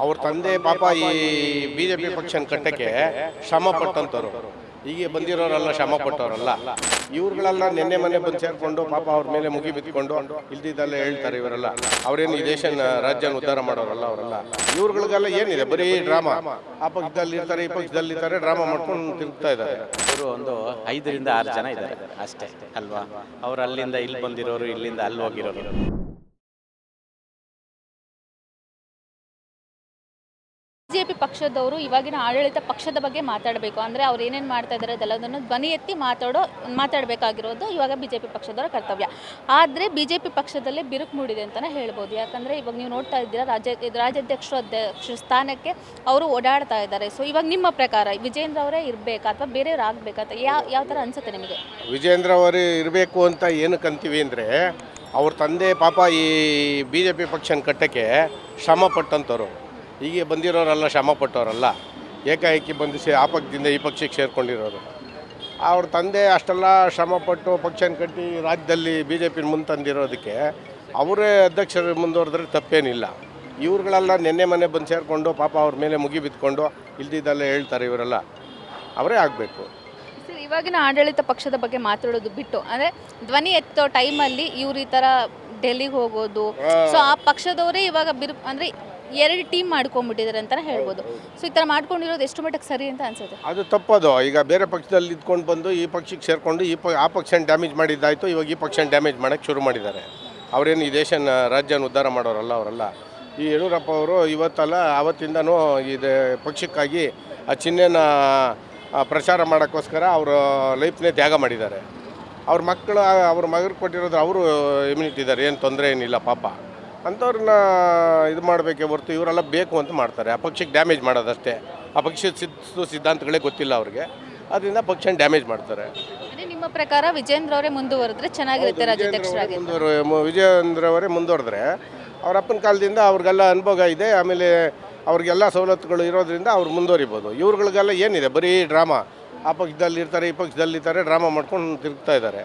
ಅವ್ರ ತಂದೆ ಪಾಪ ಈ BJP ಪಕ್ಷನ ಕಟ್ಟಕ್ಕೆ ಶ್ರಮ ಪಟ್ಟಂತವ್ರು. ಹೀಗೆ ಬಂದಿರೋರೆಲ್ಲ ಶ್ರಮ ಪಟ್ಟವರಲ್ಲ. ಇವ್ರುಗಳೆಲ್ಲ ನಿನ್ನೆ ಮೊನ್ನೆ ಬಂದು ಸೇರಿಕೊಂಡು ಪಾಪ ಅವ್ರ ಮೇಲೆ ಮುಗಿ ಬಿತ್ಕೊಂಡು ಇಲ್ದಿದ್ದೆಲ್ಲ ಹೇಳ್ತಾರೆ ಇವರೆಲ್ಲ. ಅವರೇನು ಈ ದೇಶನ ರಾಜ್ಯನ ಉದ್ಧಾರ ಮಾಡೋರಲ್ಲ ಅವರೆಲ್ಲ. ಇವ್ರುಗಳಿಗೆಲ್ಲ ಏನಿದೆ, ಬರೀ ಡ್ರಾಮಾ. ಆ ಪಕ್ಷದಲ್ಲಿ ಇರ್ತಾರೆ, ಈ ಪಕ್ಷದಲ್ಲಿ ಇರ್ತಾರೆ, ಡ್ರಾಮಾ ಮಾಡ್ಕೊಂಡು ತಿರುಗ್ತಾ ಇದ್ದಾರೆ. ಅವರು ಒಂದು 5 ರಿಂದ 6 ಜನ ಇದ್ದಾರೆ ಅಷ್ಟೇ ಅಲ್ವಾ. ಅವ್ರು ಅಲ್ಲಿಂದ ಇಲ್ಲಿ ಬಂದಿರೋರು, ಇಲ್ಲಿಂದ ಅಲ್ಲಿ ಹೋಗಿರೋರು. ಬಿಜೆಪಿ ಪಕ್ಷದವರು ಇವಾಗಿನ ಆಡಳಿತ ಪಕ್ಷದ ಬಗ್ಗೆ ಮಾತಾಡಬೇಕು. ಅಂದರೆ ಅವ್ರು ಏನೇನು ಮಾಡ್ತಾ ಇದ್ದಾರೆ ಅದೆಲ್ಲದನ್ನು ಧ್ವನಿ ಎತ್ತಿ ಮಾತಾಡಬೇಕಾಗಿರೋದು ಇವಾಗ ಬಿಜೆಪಿ ಪಕ್ಷದವರ ಕರ್ತವ್ಯ. ಆದರೆ ಬಿಜೆಪಿ ಪಕ್ಷದಲ್ಲೇ ಬಿರುಕು ಮೂಡಿದೆ ಅಂತಲೇ ಹೇಳ್ಬೋದು. ಯಾಕಂದರೆ ಇವಾಗ ನೀವು ನೋಡ್ತಾ ಇದ್ದೀರಾ, ರಾಜ್ಯಾಧ್ಯಕ್ಷ ಸ್ಥಾನಕ್ಕೆ ಅವರು ಓಡಾಡ್ತಾ ಇದ್ದಾರೆ. ಸೊ ಇವಾಗ ನಿಮ್ಮ ಪ್ರಕಾರ ವಿಜೇಂದ್ರ ಅವರೇ ಇರಬೇಕಾ ಅಥವಾ ಬೇರೆಯವ್ರು ಆಗಬೇಕಂತ ಯಾವ ಥರ ಅನಿಸುತ್ತೆ ನಿಮಗೆ? ವಿಜೇಂದ್ರ ಅವರು ಇರಬೇಕು ಅಂತ ಏನಕ್ಕೆ ಅಂತೀವಿ ಅಂದರೆ, ಅವ್ರ ತಂದೆ ಪಾಪ ಈ BJP ಪಕ್ಷನ ಕಟ್ಟಕ್ಕೆ ಶ್ರಮ ಪಟ್ಟಂಥವ್ರು. ಹೀಗೆ ಬಂದಿರೋರೆಲ್ಲ ಶ್ರಮ ಪಟ್ಟವರಲ್ಲ. ಏಕಾಏಕಿ ಬಂದು ಆ ಪಕ್ಷದಿಂದ ಈ ಪಕ್ಷಕ್ಕೆ ಸೇರ್ಕೊಂಡಿರೋರು. ಅವ್ರ ತಂದೆ ಅಷ್ಟೆಲ್ಲ ಶ್ರಮಪಟ್ಟು ಪಕ್ಷನ ಕಟ್ಟಿ ರಾಜ್ಯದಲ್ಲಿ BJP ಮುಂದೆ ತಂದಿರೋದಕ್ಕೆ ಅವರೇ ಅಧ್ಯಕ್ಷರು ಮುಂದುವರೆದ್ರೆ ತಪ್ಪೇನಿಲ್ಲ. ಇವ್ರುಗಳೆಲ್ಲ ನಿನ್ನೆ ಮೊನ್ನೆ ಬಂದು ಸೇರಿಕೊಂಡು ಪಾಪ ಅವ್ರ ಮೇಲೆ ಮುಗಿ ಬಿತ್ಕೊಂಡು ಇಲ್ದಿದ್ದೆಲ್ಲ ಹೇಳ್ತಾರೆ ಇವರೆಲ್ಲ. ಅವರೇ ಆಗಬೇಕು. ಇವಾಗಿನ ಆಡಳಿತ ಪಕ್ಷದ ಬಗ್ಗೆ ಮಾತಾಡೋದು ಬಿಟ್ಟು, ಅಂದರೆ ಧ್ವನಿ ಎತ್ತೋ ಟೈಮಲ್ಲಿ ಇವ್ರು ಈ ಥರ ಡೆಲ್ಲಿಗೆ ಹೋಗೋದು, ಸೊ ಆ ಪಕ್ಷದವರೇ ಇವಾಗ ಅಂದರೆ 2 ಟೀಮ್ ಮಾಡ್ಕೊಂಡ್ಬಿಟ್ಟಿದ್ದಾರೆ ಅಂತಲೇ ಹೇಳ್ಬೋದು. ಸೊ ಈ ಥರ ಮಾಡ್ಕೊಂಡಿರೋದು ಎಷ್ಟು ಮಟ್ಟಕ್ಕೆ ಸರಿ ಅಂತ ಅನ್ಸುತ್ತೆ? ಅದು ತಪ್ಪದು. ಈಗ ಬೇರೆ ಪಕ್ಷದಲ್ಲಿ ಇದ್ಕೊಂಡು ಬಂದು ಈ ಪಕ್ಷಕ್ಕೆ ಸೇರಿಕೊಂಡು ಆ ಪಕ್ಷನ ಡ್ಯಾಮೇಜ್ ಮಾಡಿದ್ದಾಯಿತು. ಇವಾಗ ಈ ಪಕ್ಷನ ಡ್ಯಾಮೇಜ್ ಮಾಡೋಕ್ಕೆ ಶುರು ಮಾಡಿದ್ದಾರೆ. ಅವರೇನು ಈ ದೇಶನ ರಾಜ್ಯನ ಉದ್ಧಾರ ಮಾಡೋರಲ್ಲ ಅವರೆಲ್ಲ. ಈ ಯಡಿಯೂರಪ್ಪ ಅವರು ಇವತ್ತಲ್ಲ ಆವತ್ತಿಂದನೂ ಇದು ಪಕ್ಷಕ್ಕಾಗಿ ಆ ಚಿಹ್ನೆನ ಪ್ರಚಾರ ಮಾಡೋಕ್ಕೋಸ್ಕರ ಅವರ ಲೈಫ್ನೇ ತ್ಯಾಗ ಮಾಡಿದ್ದಾರೆ. ಅವ್ರ ಮಕ್ಕಳು ಅವ್ರ ಮಗರು ಕೊಟ್ಟಿರೋದು ಅವರು ಇಮ್ಯುನಿಟಿ ಇದ್ದಾರೆ, ಏನು ತೊಂದರೆ ಏನಿಲ್ಲ ಪಾಪ. ಅಂಥವ್ರನ್ನ ಇದು ಮಾಡಬೇಕೇ ಹೊರತು ಇವರೆಲ್ಲ ಬೇಕು ಅಂತ ಮಾಡ್ತಾರೆ. ಆ ಪಕ್ಷಕ್ಕೆ ಡ್ಯಾಮೇಜ್ ಮಾಡೋದಷ್ಟೇ. ಆ ಪಕ್ಷದ ಸಿದ್ಧಾಂತಗಳೇ ಗೊತ್ತಿಲ್ಲ ಅವ್ರಿಗೆ, ಅದರಿಂದ ಪಕ್ಷನ ಡ್ಯಾಮೇಜ್ ಮಾಡ್ತಾರೆ. ನಿಮ್ಮ ಪ್ರಕಾರ ವಿಜೇಂದ್ರ ಅವರೇ ಮುಂದುವರೆದ್ರೆ ಚೆನ್ನಾಗಿರುತ್ತೆ ರಾಜ್ಯಾಧ್ಯಕ್ಷರಾಗಿ? ವಿಜೇಂದ್ರ ಅವರೇ ಮುಂದುವರೆದ್ರೆ, ಅವ್ರ ಅಪ್ಪನ ಕಾಲದಿಂದ ಅವ್ರಿಗೆಲ್ಲ ಅನುಭವ ಇದೆ. ಆಮೇಲೆ ಅವ್ರಿಗೆಲ್ಲ ಸವಲತ್ತುಗಳು ಇರೋದ್ರಿಂದ ಅವ್ರು ಮುಂದುವರಿಬೋದು. ಇವ್ರುಗಳಿಗೆಲ್ಲ ಏನಿದೆ, ಬರೀ ಡ್ರಾಮಾ. ಆ ಪಕ್ಷದಲ್ಲಿ ಇರ್ತಾರೆ, ಈ ಪಕ್ಷದಲ್ಲಿ ಇರ್ತಾರೆ, ಡ್ರಾಮಾ ಮಾಡ್ಕೊಂಡು ತಿರುಗ್ತಾ ಇದ್ದಾರೆ.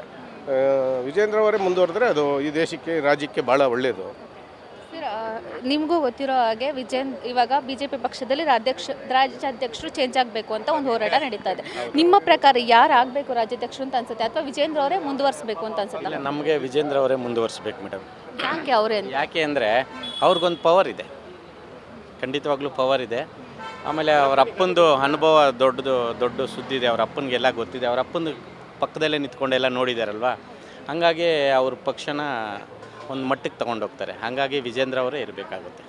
ವಿಜೇಂದ್ರ ಅವರೇ ಮುಂದುವರೆದ್ರೆ ಅದು ಈ ದೇಶಕ್ಕೆ, ರಾಜ್ಯಕ್ಕೆ ಭಾಳ ಒಳ್ಳೆಯದು. ನಿಮಗೂ ಗೊತ್ತಿರೋ ಹಾಗೆ ಇವಾಗ BJP ಪಕ್ಷದಲ್ಲಿ ರಾಜ್ಯಾಧ್ಯಕ್ಷರು ಚೇಂಜ್ ಆಗಬೇಕು ಅಂತ ಒಂದು ಹೋರಾಟ ನಡೀತಾ ಇದೆ. ನಿಮ್ಮ ಪ್ರಕಾರ ಯಾರು ಆಗಬೇಕು ರಾಜ್ಯಾಧ್ಯಕ್ಷರು ಅಂತ ಅನ್ಸುತ್ತೆ, ಅಥವಾ ವಿಜೇಂದ್ರ ಅವರೇ ಮುಂದುವರಿಸಬೇಕು ಅಂತ ಅನ್ಸುತ್ತೆ? ನಮಗೆ ವಿಜೇಂದ್ರ ಅವರೇ ಮುಂದುವರಿಸ್ಬೇಕು ಮೇಡಮ್. ಯಾಕೆ ಅವರೇ? ಯಾಕೆ ಅಂದರೆ ಅವ್ರಿಗೊಂದು ಪವರ್ ಇದೆ, ಖಂಡಿತವಾಗ್ಲೂ ಪವರ್ ಇದೆ. ಆಮೇಲೆ ಅವ್ರ ಅಪ್ಪಂದು ಅನುಭವ ದೊಡ್ಡ ಸುದ್ದಿ ಇದೆ. ಅವ್ರ ಅಪ್ಪನಿಗೆಲ್ಲ ಗೊತ್ತಿದೆ. ಅವ್ರ ಅಪ್ಪನ ಪಕ್ಕದಲ್ಲೇ ನಿಂತ್ಕೊಂಡೆಲ್ಲ ನೋಡಿದಾರಲ್ವ. ಹಾಗಾಗಿ ಅವ್ರ ಪಕ್ಷನ ಒಂದು ಮಟ್ಟಕ್ಕೆ ತೊಗೊಂಡೋಗ್ತಾರೆ. ಹಾಗಾಗಿ ವಿಜೇಂದ್ರ ಅವರೇ ಇರಬೇಕಾಗುತ್ತೆ.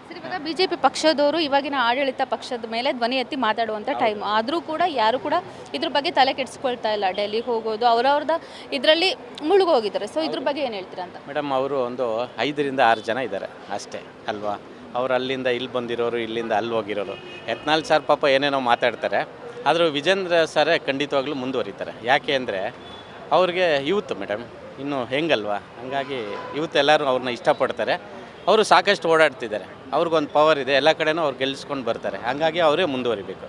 ಸರ್, ಇವಾಗ BJP ಪಕ್ಷದವರು ಇವಾಗಿನ ಆಡಳಿತ ಪಕ್ಷದ ಮೇಲೆ ಧ್ವನಿ ಎತ್ತಿ ಮಾತಾಡುವಂಥ ಟೈಮ್ ಆದರೂ ಕೂಡ ಯಾರು ಕೂಡ ಇದ್ರ ಬಗ್ಗೆ ತಲೆ ಕೆಡಿಸ್ಕೊಳ್ತಾ ಇಲ್ಲ. ಡೆಲ್ಲಿಗೆ ಹೋಗೋದು ಅವ್ರವ್ರದ ಇದರಲ್ಲಿ ಮುಳುಗೋಗಿದ್ದಾರೆ. ಸೊ ಇದ್ರ ಬಗ್ಗೆ ಏನು ಹೇಳ್ತೀರಾ ಅಂತ? ಮೇಡಮ್, ಅವರು ಒಂದು 5 ರಿಂದ 6 ಜನ ಇದ್ದಾರೆ ಅಷ್ಟೇ ಅಲ್ವಾ. ಅವ್ರು ಅಲ್ಲಿಂದ ಇಲ್ಲಿ ಬಂದಿರೋರು, ಇಲ್ಲಿಂದ ಅಲ್ಲಿ ಹೋಗಿರೋರು. ಯತ್ನಾಳ್ ಸರ್ ಪಾಪ ಏನೇನೋ ಮಾತಾಡ್ತಾರೆ, ಆದರೂ ವಿಜೇಂದ್ರ ಸರೇ ಖಂಡಿತವಾಗ್ಲೂ ಮುಂದುವರಿತಾರೆ. ಯಾಕೆ ಅಂದರೆ ಅವ್ರಿಗೆ ಯೂತ್ ಮೇಡಮ್ ಇನ್ನೂ ಹೆಂಗಲ್ವಾ. ಹಾಗಾಗಿ ಯೂತ್ ಎಲ್ಲರೂ ಅವ್ರನ್ನ ಇಷ್ಟಪಡ್ತಾರೆ. ಅವರು ಸಾಕಷ್ಟು ಓಡಾಡ್ತಿದ್ದಾರೆ. ಅವ್ರಿಗೊಂದು ಪವರ್ ಇದೆ, ಎಲ್ಲ ಕಡೆನೂ ಅವ್ರು ಗೆಲ್ಲಿಸ್ಕೊಂಡು ಬರ್ತಾರೆ. ಹಾಗಾಗಿ ಅವರೇ ಮುಂದುವರಿಬೇಕು.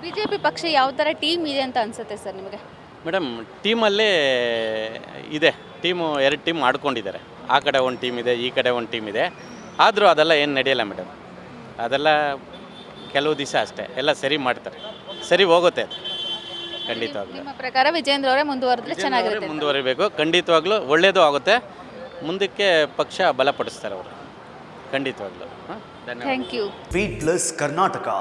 BJP ಪಕ್ಷ ಯಾವ ಥರ ಟೀಮ್ ಇದೆ ಅಂತ ಅನಿಸುತ್ತೆ ಸರ್ ನಿಮಗೆ? ಮೇಡಮ್, ಟೀಮಲ್ಲೇ ಇದೆ. 2 ಟೀಮ್ ಮಾಡ್ಕೊಂಡಿದ್ದಾರೆ. ಆ ಕಡೆ ಒಂದು ಟೀಮ್ ಇದೆ, ಈ ಕಡೆ ಒಂದು ಟೀಮ್ ಇದೆ. ಆದರೂ ಅದೆಲ್ಲ ಏನು ನಡೆಯಲ್ಲ ಮೇಡಮ್. ಅದೆಲ್ಲ ಕೆಲವು ದಿವಸ ಅಷ್ಟೇ, ಎಲ್ಲ ಸರಿ ಮಾಡ್ತಾರೆ, ಸರಿ ಹೋಗುತ್ತೆ ಅದು ಖಂಡಿತವಾಗ್ಲೂ. ನಿಮ್ಮ ಪ್ರಕಾರ ವಿಜೇಂದ್ರ ಅವರೇ ಮುಂದುವರೆದ್ರೆ ಚೆನ್ನಾಗಿರುತ್ತೆ? ಮುಂದುವರಿಬೇಕು, ಖಂಡಿತವಾಗ್ಲೂ ಒಳ್ಳೆಯದು ಆಗುತ್ತೆ. ಮುಂದಕ್ಕೆ ಪಕ್ಷ ಬಲಪಡಿಸ್ತಾರೆ ಅವರು ಖಂಡಿತವಾಗ್ಲೂ. Thank you. Feed Plus Karnataka.